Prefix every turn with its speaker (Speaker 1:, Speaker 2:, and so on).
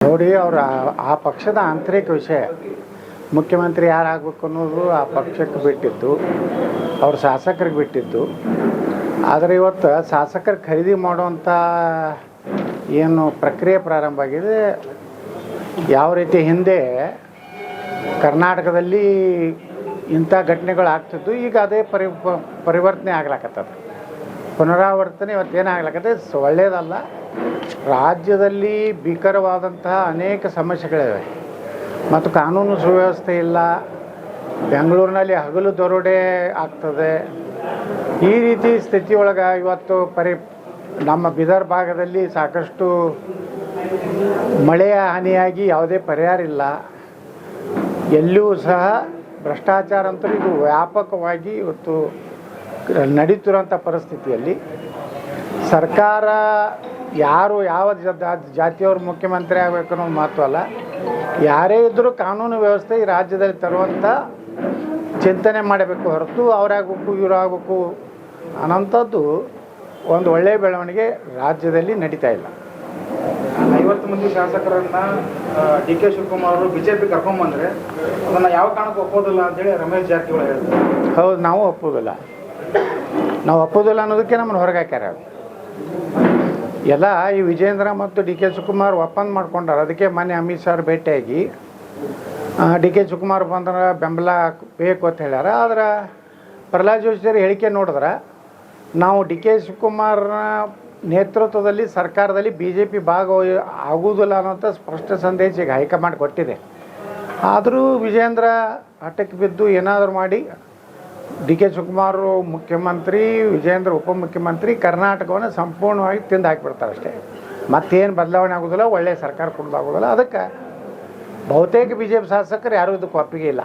Speaker 1: ನೋಡಿ ಅವರ ಆ ಪಕ್ಷದ ಆಂತರಿಕ ವಿಷಯ. ಮುಖ್ಯಮಂತ್ರಿ ಯಾರಾಗಬೇಕು ಅನ್ನೋದು ಆ ಪಕ್ಷಕ್ಕೆ ಬಿಟ್ಟಿದ್ದು, ಅವ್ರ ಶಾಸಕರಿಗೆ ಬಿಟ್ಟಿದ್ದು. ಆದರೆ ಇವತ್ತು ಶಾಸಕರು ಖರೀದಿ ಮಾಡುವಂಥ ಏನು ಪ್ರಕ್ರಿಯೆ ಪ್ರಾರಂಭ ಆಗಿದೆ, ಯಾವ ರೀತಿ ಹಿಂದೆ ಕರ್ನಾಟಕದಲ್ಲಿ ಇಂಥ ಘಟನೆಗಳು ಆಗ್ತಿದ್ದು, ಈಗ ಅದೇ ಪರಿವರ್ತನೆ ಆಗ್ಲಾಕತ್ತದ. ಪುನರಾವರ್ತನೆ ಇವತ್ತೇನಾಗ್ಲಾಕತ್ತೆ, ಒಳ್ಳೆಯದಲ್ಲ. ರಾಜ್ಯದಲ್ಲಿ ಭೀಕರವಾದಂತಹ ಅನೇಕ ಸಮಸ್ಯೆಗಳಿವೆ ಮತ್ತು ಕಾನೂನು ಸುವ್ಯವಸ್ಥೆ ಇಲ್ಲ. ಬೆಂಗಳೂರಿನಲ್ಲಿ ಹಗಲು ದರೋಡೆ ಆಗ್ತದೆ. ಈ ರೀತಿ ಸ್ಥಿತಿಯೊಳಗೆ ಇವತ್ತು ನಮ್ಮ ಬೀದರ್ ಭಾಗದಲ್ಲಿ ಸಾಕಷ್ಟು ಮಳೆಯ ಹಾನಿಯಾಗಿ ಯಾವುದೇ ಪರಿಹಾರ ಇಲ್ಲ. ಎಲ್ಲಿಯೂ ಸಹ ಭ್ರಷ್ಟಾಚಾರ ಅಂತೂ ಇದು ವ್ಯಾಪಕವಾಗಿ ಇವತ್ತು ನಡೀತಿರೋಂಥ ಪರಿಸ್ಥಿತಿಯಲ್ಲಿ ಸರ್ಕಾರ ಯಾರು ಯಾವ ಜಾತಿಯವರು ಮುಖ್ಯಮಂತ್ರಿ ಆಗಬೇಕು ಅನ್ನೋದು ಮಹತ್ವ ಅಲ್ಲ. ಯಾರೇ ಇದ್ದರೂ ಕಾನೂನು ವ್ಯವಸ್ಥೆ ಈ ರಾಜ್ಯದಲ್ಲಿ ತರುವಂಥ ಚಿಂತನೆ ಮಾಡಬೇಕು ಹೊರತು ಅವರಾಗಬೇಕು ಇವರಾಗಬೇಕು ಅನ್ನೋಂಥದ್ದು ಒಂದು ಒಳ್ಳೆಯ ಬೆಳವಣಿಗೆ ರಾಜ್ಯದಲ್ಲಿ ನಡೀತಾ ಇಲ್ಲ.
Speaker 2: 50 ಮಂದಿ ಶಾಸಕರನ್ನು ಡಿ ಕೆ ಶಿವಕುಮಾರ್ ಅವರು ಬಿಜೆಪಿ ಕರ್ಕೊಂಡ್ಬಂದರೆ ಅದನ್ನು ಯಾವ ಕಾರಣಕ್ಕೂ ಒಪ್ಪೋದಿಲ್ಲ ಅಂತೇಳಿ ರಮೇಶ್ ಜಾರಕಿಹೊಳಿ ಹೇಳ್ತಾರೆ.
Speaker 1: ಹೌದು, ನಾವು ಒಪ್ಪೋದಿಲ್ಲ ಅನ್ನೋದಕ್ಕೆ ನಮ್ಮನ್ನು ಹೊರಗೆ ಹಾಕ್ಯಾರ. ಎಲ್ಲ ಈ ವಿಜೇಂದ್ರ ಮತ್ತು ಡಿ ಕೆ ಶಿವಕುಮಾರ್ ಒಪ್ಪಂದ ಮಾಡ್ಕೊಂಡಾರ. ಅದಕ್ಕೆ ಮೊನ್ನೆ ಅಮಿತ್ ಶಾ ಭೇಟಿಯಾಗಿ ಡಿ ಕೆ ಶಿವಕುಮಾರ್ ಬಂದ್ರೆ ಬೆಂಬಲ ಬೇಕು ಅಂತ ಹೇಳ್ಯಾರ. ಆದ್ರೆ ಪ್ರಹ್ಲಾದ್ ಜೋಶಿ ಹೇಳಿಕೆ ನೋಡಿದ್ರೆ ನಾವು ಡಿ ಕೆ ಶಿವಕುಮಾರ್ನ ನೇತೃತ್ವದಲ್ಲಿ ಸರ್ಕಾರದಲ್ಲಿ BJP ಆಗುವುದಿಲ್ಲ ಅನ್ನೋಂಥ ಸ್ಪಷ್ಟ ಸಂದೇಶ ಈಗ ಹೈಕಮಾಂಡ್ ಕೊಟ್ಟಿದೆ. ಆದರೂ ವಿಜೇಂದ್ರ ಹಠಕ್ಕೆ ಬಿದ್ದು ಏನಾದರೂ ಮಾಡಿ ಡಿ ಕೆ ಶಿವಕುಮಾರ್ ಮುಖ್ಯಮಂತ್ರಿ, ವಿಜೇಂದ್ರ ಉಪಮುಖ್ಯಮಂತ್ರಿ, ಕರ್ನಾಟಕವನ್ನು ಸಂಪೂರ್ಣವಾಗಿ ತಿಂದು ಹಾಕಿಬಿಡ್ತಾರೆ ಅಷ್ಟೇ. ಮತ್ತೇನು ಬದಲಾವಣೆ ಆಗೋದಿಲ್ಲ, ಒಳ್ಳೆಯ ಸರ್ಕಾರ ಕೊಡೋದಾಗೋದಿಲ್ಲ. ಅದಕ್ಕೆ ಬಹುತೇಕ BJP ಶಾಸಕರು ಯಾರೂ ಇದಕ್ಕೆ ಒಪ್ಪಿಗೆ ಇಲ್ಲ.